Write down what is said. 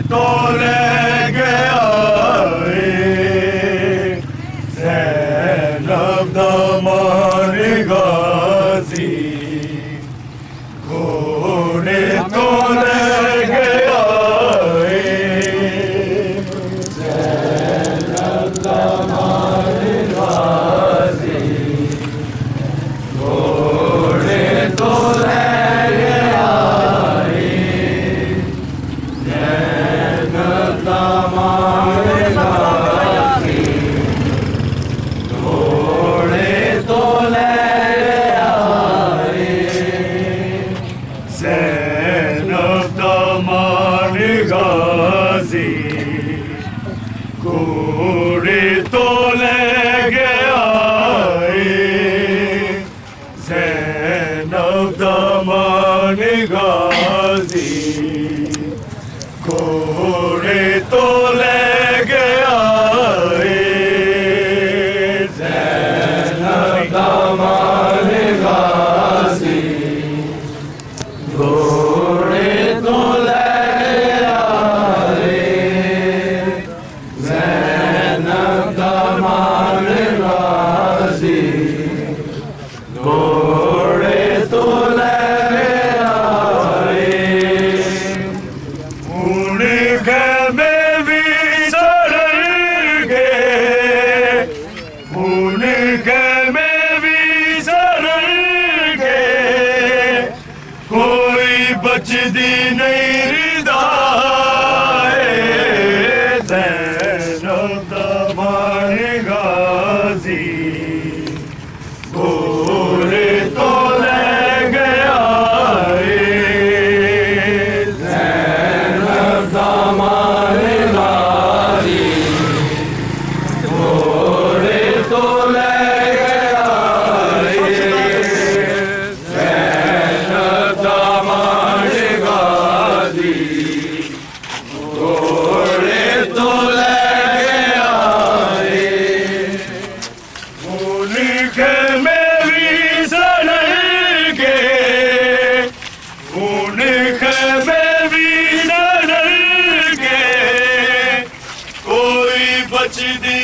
तो ले गया ज़ैनब दामन गाज़ी घोड़े तो ले गया ज़ैनब दामन गाज़ी घोड़े तो ले गया ज़ैनब दामन गाज़ी घोड़े तो ले गया ज़ैनब दामन गाज़ी घोड़े तो ले गया ज़ैनब दामन गाज़ी घोड़े तो ले गया ज़ैनब दामन गाज़ी घोड़े तो ले गया ज़ैनब दामन गाज़ी घोड़े तो ले गया उनके में भी सरल गए उनके में भी सरल गए कोई बचदी नहीं रिदाए ज़ैनब दामन गाज़ी घोड़े तो ले गया ज़ैनब दामन गाज़ी घोड़े तो ले गया ज़ैनब दामन गाज़ी घोड़े तो ले गया उनके में भी सरल गए उनके में भी सरल गए कोई बचदी